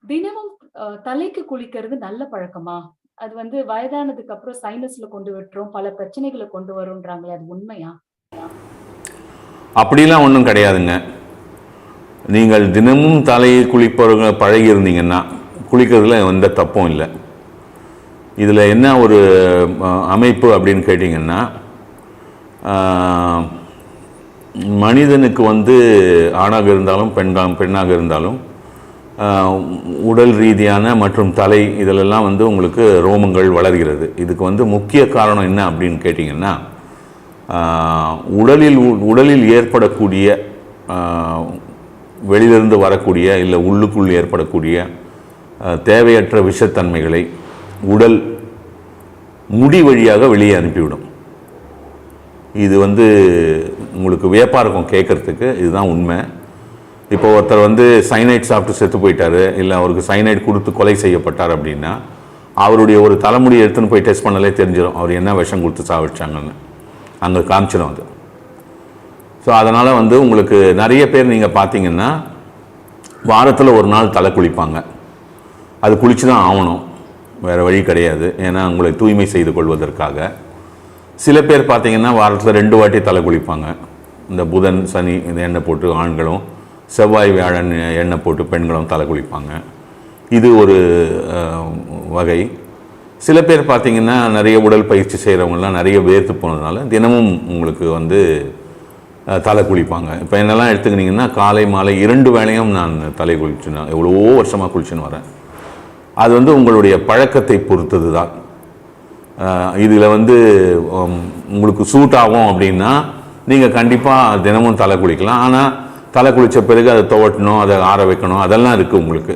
தினமும் தலைக்கு குளிக்கிறது நல்ல பழக்கமா? அது வந்து வயதானதுக்கு அப்புறம் சைனஸ்ல கொண்டு விட்டுரும், பல பிரச்சனைகள கொண்டு வரும்ன்றாங்களே அது உண்மையா? அப்படிலாம் ஒன்றும் கிடையாதுங்க. நீங்கள் தினமும் தலையை குளிப்பவர்கள் பழகி இருந்தீங்கன்னா குளிக்கிறதுல எந்த தப்பும் இல்லை. இதில் என்ன ஒரு அமைப்பு அப்படின்னு கேட்டிங்கன்னா, மனிதனுக்கு வந்து ஆணாக இருந்தாலும் பெண்ணாக இருந்தாலும் உடல் ரீதியான மற்றும் தலை இதிலெல்லாம் வந்து உங்களுக்கு ரோமங்கள் வளர்கிறது. இதுக்கு வந்து முக்கிய காரணம் என்ன அப்படின்னு கேட்டிங்கன்னா, உடலில் ஏற்படக்கூடிய வெளியிலிருந்து வரக்கூடிய இல்லை உள்ளுக்குள் ஏற்படக்கூடிய தேவையற்ற விஷத்தன்மைகளை உடல் முடி வழியாக வெளியே அனுப்பிவிடும். இது வந்து உங்களுக்கு வியப்பாக இருக்கும் கேட்குறதுக்கு, இதுதான் உண்மை. இப்போ ஒருத்தர் வந்து சைனைட் சாப்பிட்டு செத்து போயிட்டார், இல்லை அவருக்கு சைனைட் கொடுத்து கொலை செய்யப்பட்டார் அப்படின்னா அவருடைய ஒரு தலைமுடி எடுத்துன்னு போய் டெஸ்ட் பண்ணாலே தெரிஞ்சிடும் அவர் என்ன விஷம் கொடுத்து சாவிச்சாங்கன்னு, அங்கே காமிச்சிடும் அது. ஸோ அதனால் வந்து உங்களுக்கு நிறைய பேர் நீங்கள் பார்த்தீங்கன்னா வாரத்தில் ஒரு நாள் தலை குளிப்பாங்க. அது குளிச்சு தான் ஆகணும், வேறு வழி கிடையாது. ஏன்னா உங்களை தூய்மை செய்து கொள்வதற்காக. சில பேர் பார்த்தீங்கன்னா வாரத்தில் 2 வாட்டி தலை குளிப்பாங்க. இந்த புதன் சனி இந்த எண்ணெய் போட்டு ஆண்களும், செவ்வாய் வியாழன் எண்ணெய் போட்டு பெண்களும் தலை குளிப்பாங்க. இது ஒரு வகை. சில பேர் பார்த்திங்கன்னா நிறைய உடல் பயிற்சி செய்கிறவங்கலாம் நிறைய வேர்த்து போனதுனால தினமும் உங்களுக்கு வந்து தலை குளிப்பாங்க. இப்போ என்னெல்லாம் எடுத்துக்கிட்டிங்கன்னா காலை மாலை 2 வேளையும் நான் தலை குளிச்சுன்னா எவ்வளவோ வருஷமாக குளிச்சுன்னு வரேன். அது வந்து உங்களுடைய பழக்கத்தை பொறுத்தது தான். இதில் வந்து உங்களுக்கு சூட் ஆகும் அப்படின்னா நீங்கள் கண்டிப்பாக தினமும் தலை குளிக்கலாம். ஆனால் தலை குளித்த பிறகு அதை துவட்டணும், அதை ஆற வைக்கணும், அதெல்லாம் இருக்குது உங்களுக்கு.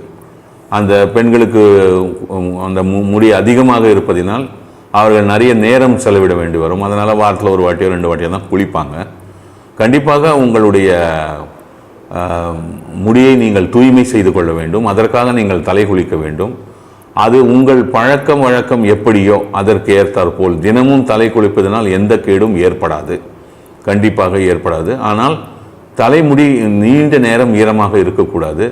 அந்த பெண்களுக்கு அந்த முடி அதிகமாக இருப்பதினால் அவர்கள் நிறைய நேரம் செலவிட வேண்டி வரும். அதனால் வாரத்தில் 1 வாட்டியோ 2 வாட்டியோ தான் குளிப்பாங்க. கண்டிப்பாக உங்களுடைய முடியை நீங்கள் தூய்மை செய்து கொள்ள வேண்டும். அதற்காக நீங்கள் தலை குளிக்க வேண்டும். அது உங்கள் பழக்கம் வழக்கம் எப்படியோ அதற்கு ஏற்றாற்போல் தினமும் தலை குளிப்பதனால் எந்த கேடும் ஏற்படாது, கண்டிப்பாக ஏற்படாது. ஆனால் தலைமுடி நீண்ட நேரம் ஈரமாக இருக்கக்கூடாது.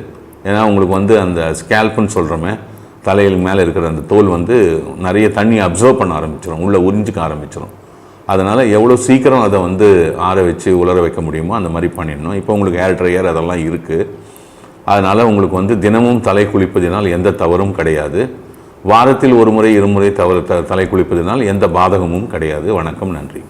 ஏன்னா உங்களுக்கு வந்து அந்த ஸ்கேல்ப்னு சொல்கிறோமே, தலையில் மேலே இருக்கிற அந்த தோல் வந்து நிறைய தண்ணி அப்சர்வ் பண்ண ஆரம்பிச்சிடும், உள்ளே உறிஞ்சிக்க ஆரம்பிச்சிடும். அதனால் எவ்வளோ சீக்கிரம் அதை வந்து ஆற வச்சு உலர வைக்க முடியுமோ அந்த மாதிரி பண்ணிடணும். இப்போ உங்களுக்கு ஹேர் ட்ரையர் அதெல்லாம் இருக்குது. அதனால் உங்களுக்கு வந்து தினமும் தலை குளிப்பதினால் எந்த தவறும் கிடையாது. வாரத்தில் 1 முறை 2 முறை தலை குளிப்பதினால் எந்த பாதகமும் கிடையாது. வணக்கம், நன்றி.